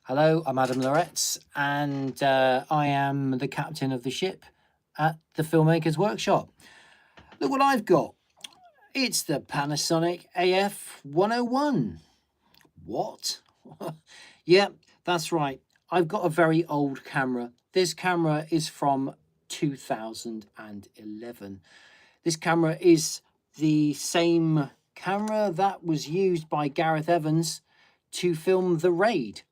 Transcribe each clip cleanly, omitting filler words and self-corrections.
Hello, I'm Adam Loretz, and I am the captain of the ship at the Filmmakers Workshop. Look what I've got. It's the Panasonic AF101. What? Yeah, that's right. I've got a very old camera. This camera is from 2011. This camera is the same camera that was used by Gareth Evans to film The Raid,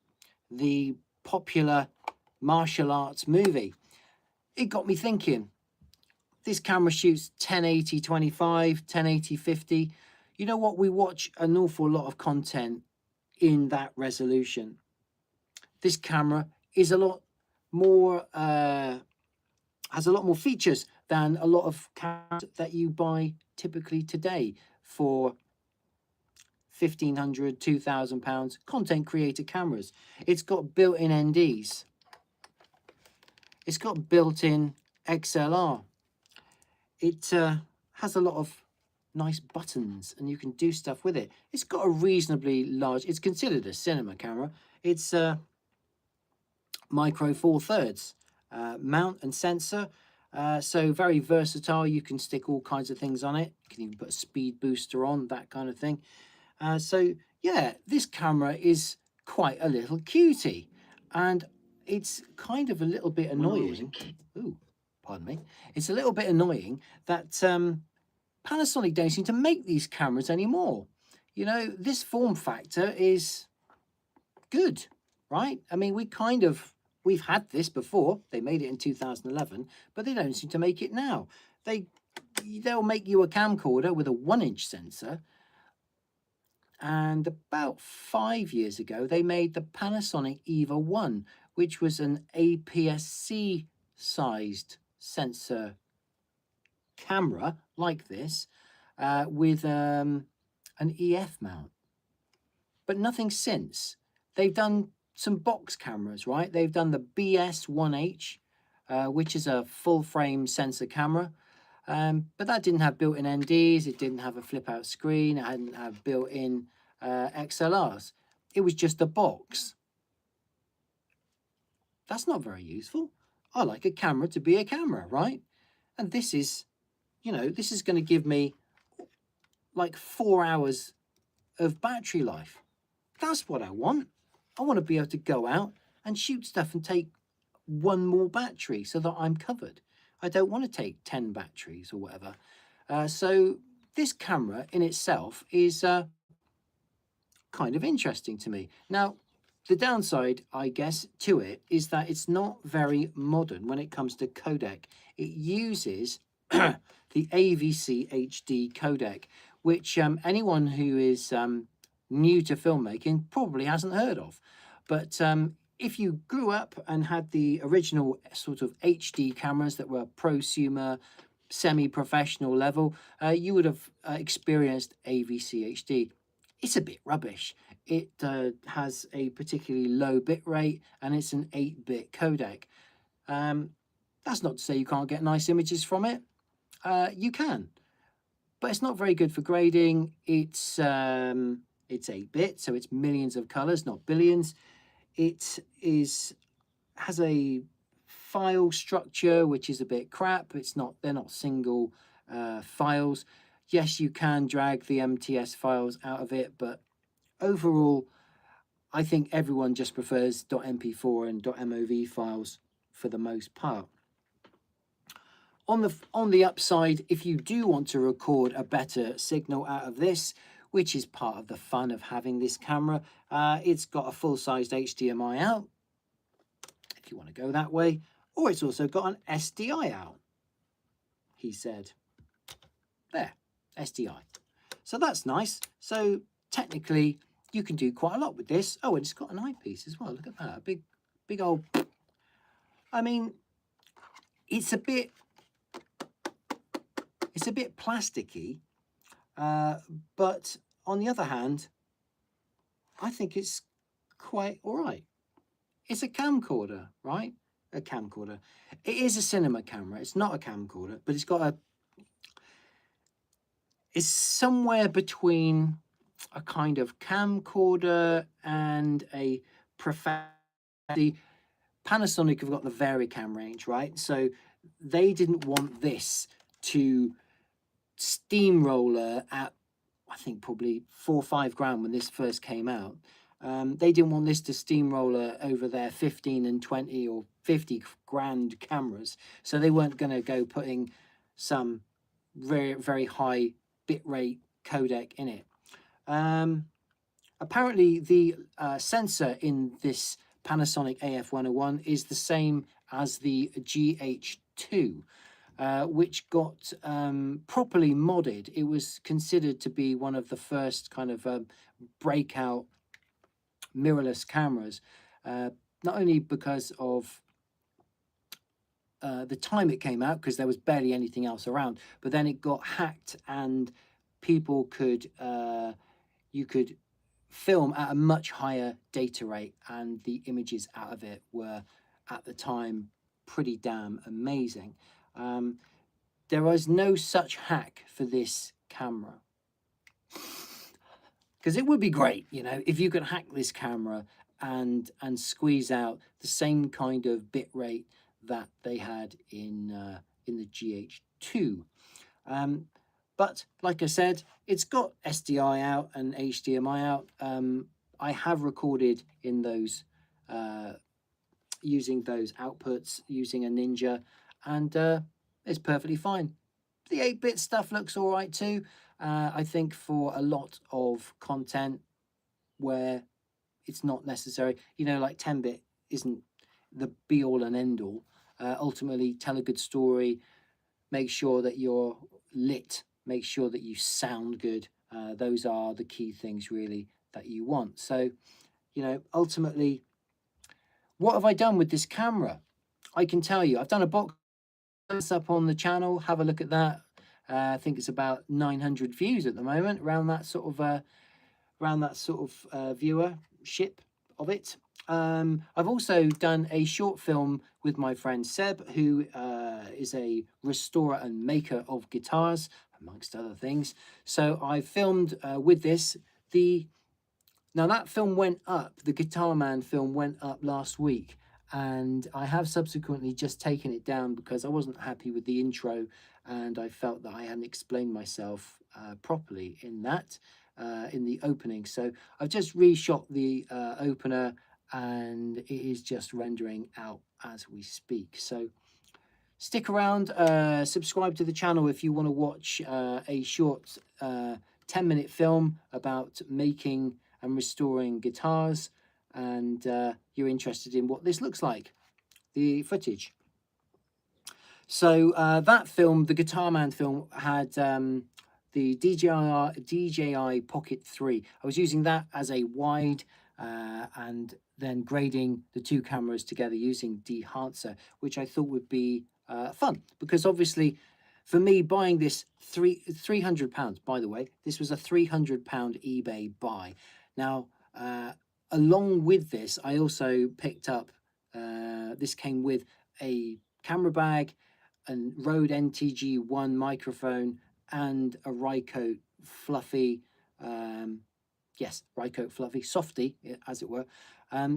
the popular martial arts movie. It got me thinking. This camera shoots 1080 25, 1080 50. You know what? We watch an awful lot of content in that resolution. This camera is a lot more, has a lot more features than a lot of cameras that you buy typically today for £1,500, £2,000 content creator cameras. It's got built-in NDs. It's got built-in XLR. It has a lot of nice buttons and you can do stuff with it. It's got a reasonably large, it's considered a cinema camera. It's micro 4/3 mount and sensor. So very versatile. You can stick all kinds of things on it. You can even put a speed booster on, that kind of thing. So yeah, this camera is quite a little cutie, and it's kind of a little bit annoying. Ooh, pardon me. It's a little bit annoying that Panasonic don't seem to make these cameras anymore. You know, this form factor is good, right? I mean, we've had this before. They made it in 2011, but they don't seem to make it now. They'll make you a camcorder with a 1-inch sensor. And about 5 years ago, they made the Panasonic EVA 1, which was an APS-C sized sensor camera like this with an EF mount. But nothing since. They've done some box cameras, right? They've done the BS1H, which is a full frame sensor camera. But that didn't have built-in NDs, it didn't have a flip-out screen, it didn't have built-in XLRs. It was just a box. That's not very useful. I like a camera to be a camera, right? And this is, you know, this is going to give me like 4 hours of battery life. That's what I want. I want to be able to go out and shoot stuff and take one more battery so that I'm covered. I don't want to take 10 batteries or whatever. So this camera in itself is kind of interesting to me. Now, the downside, I guess, to it is that it's not very modern when it comes to codec. It uses the AVC HD codec, which anyone who is new to filmmaking probably hasn't heard of. But if you grew up and had the original sort of HD cameras that were prosumer, semi-professional level, you would have experienced AVC HD. It's a bit rubbish. It has a particularly low bit rate and it's an 8-bit codec. That's not to say you can't get nice images from it. You can, but it's not very good for grading. It's 8-bit, so it's millions of colors, not billions. It has a file structure which is a bit crap. They're not single files. Yes, you can drag the MTS files out of it, but overall, I think everyone just prefers .mp4 and .mov files for the most part. On the upside, if you do want to record a better signal out of this, which is part of the fun of having this camera, it's got a full-sized HDMI out, if you want to go that way, or it's also got an SDI out, he said. There, SDI. So that's nice. So technically, you can do quite a lot with this. Oh, and it's got an eyepiece as well. Look at that, a big old... I mean, it's a bit plasticky, but on the other hand, I think it's quite all right. It's a camcorder, right? A camcorder. It is a cinema camera. It's not a camcorder, but it's somewhere between a kind of camcorder and a professional the Panasonic have got the VariCam range, right? So they didn't want this to steamroller at, I think, probably 4 or 5 grand when this first came out. They didn't want this to steamroller over their 15 and 20 or 50 grand cameras. So they weren't going to go putting some very, very high bitrate codec in it. Apparently, the sensor in this Panasonic AF101 is the same as the GH2, which got properly modded. It was considered to be one of the first kind of breakout mirrorless cameras, not only because of the time it came out, because there was barely anything else around, but then it got hacked and people could, you could film at a much higher data rate, and the images out of it were at the time pretty damn amazing. There was no such hack for this camera, because it would be great, you know, if you could hack this camera and squeeze out the same kind of bit rate that they had in the GH2. But like I said, it's got SDI out and HDMI out. I have recorded in those, using those outputs, using a Ninja, and it's perfectly fine. The 8-bit stuff looks all right too. I think for a lot of content where it's not necessary, you know, like 10-bit isn't the be-all and end-all. Ultimately, tell a good story, make sure that you're lit, make sure that you sound good. Those are the key things really that you want. So, you know, ultimately, what have I done with this camera? I can tell you, I've done a box up on the channel. Have a look at that. I think it's about 900 views at the moment, around that sort of viewership of it. I've also done a short film with my friend Seb, who is a restorer and maker of guitars, amongst other things. So I filmed with this. Now that film went up, the Guitar Man film went up last week, and I have subsequently just taken it down because I wasn't happy with the intro, and I felt that I hadn't explained myself properly in that, in the opening. So I've just reshot the opener, and it is just rendering out as we speak. So stick around, subscribe to the channel if you want to watch a short 10-minute film about making and restoring guitars, and you're interested in what this looks like, the footage. So that film, the Guitar Man film, had the DJI Pocket 3. I was using that as a wide, and then grading the two cameras together using Dehancer, which I thought would be fun, because obviously for me, buying this £300, by the way, this was a £300 eBay buy. Now, along with this, I also picked up, this came with a camera bag, and Rode NTG1 microphone, and a Rycote Fluffy, yes, Rycote Fluffy, softy, as it were.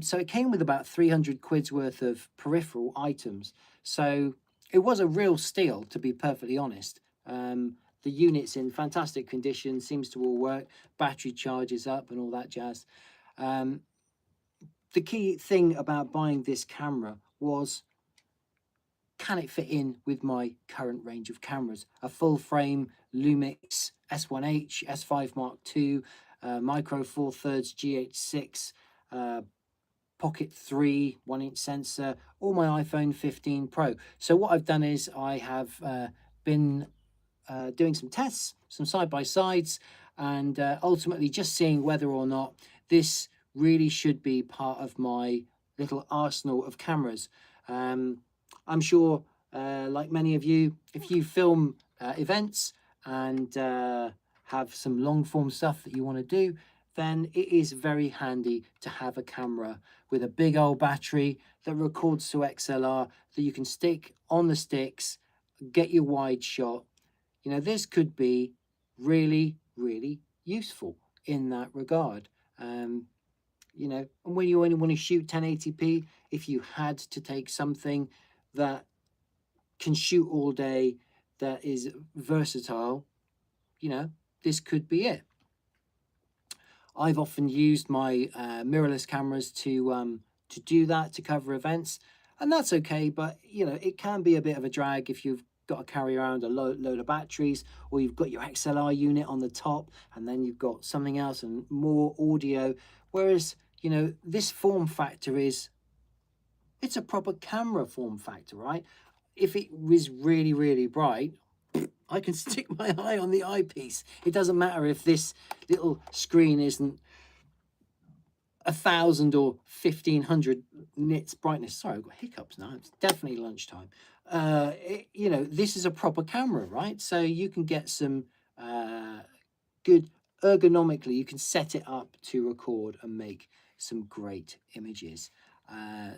So it came with about 300 quid's worth of peripheral items. So it was a real steal, to be perfectly honest. The unit's in fantastic condition, seems to all work, battery charges up and all that jazz. The key thing about buying this camera was, can it fit in with my current range of cameras? A full frame Lumix S1H, S5 Mark II, Micro Four Thirds GH6, Pocket 3, 1-inch sensor, or my iPhone 15 Pro. So what I've done is I have been doing some tests, some side-by-sides, and ultimately just seeing whether or not this really should be part of my little arsenal of cameras. I'm sure, like many of you, if you film events and have some long-form stuff that you want to do, then it is very handy to have a camera with a big old battery that records to XLR that you can stick on the sticks, get your wide shot. You know, this could be really, really useful in that regard. you know, and when you only want to shoot 1080p, if you had to take something that can shoot all day, that is versatile, you know, this could be it. I've often used my mirrorless cameras to do that, to cover events, and that's okay. But you know, it can be a bit of a drag if you've got to carry around a load of batteries, or you've got your XLR unit on the top, and then you've got something else and more audio. Whereas, you know, this form factor it's a proper camera form factor, right? If it was really, really bright, I can stick my eye on the eyepiece. It doesn't matter if this little screen isn't 1,000 or 1,500 nits brightness. Sorry, I've got hiccups now. It's definitely lunchtime. You know, this is a proper camera, right? So you can get some good ergonomically. You can set it up to record and make some great images.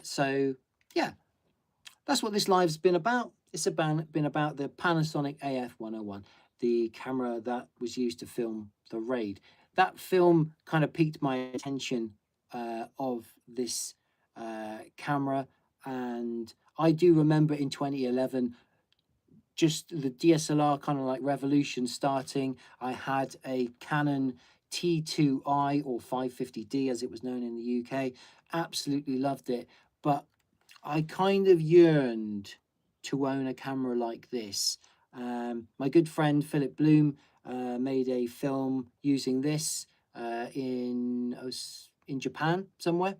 So yeah, that's what this live's been about. It's been about the Panasonic AF101, the camera that was used to film the raid. That film kind of piqued my attention of this camera, and I do remember in 2011 just the DSLR kind of like revolution starting. I had a Canon T2i, or 550D as it was known in the UK. Absolutely loved it, but I kind of yearned to own a camera like this. My good friend Philip Bloom made a film using this in Japan somewhere.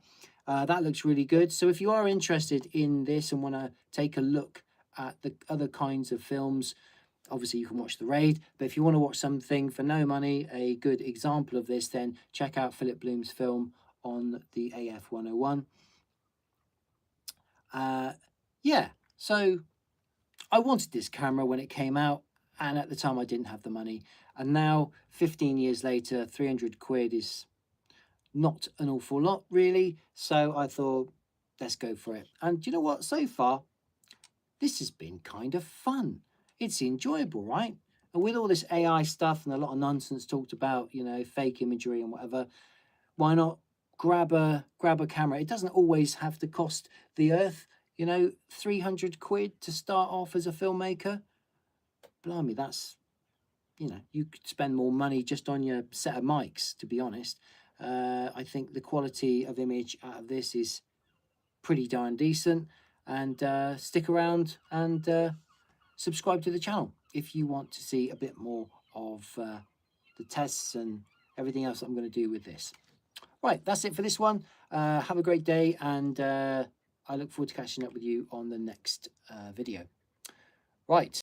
That looks really good. So if you are interested in this and want to take a look at the other kinds of films, obviously you can watch The Raid, but if you want to watch something for no money, a good example of this, then check out Philip Bloom's film on the AF101. Yeah, so I wanted this camera when it came out, and at the time I didn't have the money, and now 15 years later, 300 quid is not an awful lot really, so I thought, let's go for it. And do you know what, so far this has been kind of fun. It's enjoyable, right? And with all this AI stuff and a lot of nonsense talked about, you know, fake imagery and whatever, why not grab a camera? It doesn't always have to cost the earth, you know, 300 quid to start off as a filmmaker. Blimey, that's, you know, you could spend more money just on your set of mics, to be honest. I think the quality of image out of this is pretty darn decent. And stick around and subscribe to the channel if you want to see a bit more of the tests and everything else I'm going to do with this. Right, that's it for this one. Have a great day, and I look forward to catching up with you on the next video. Right.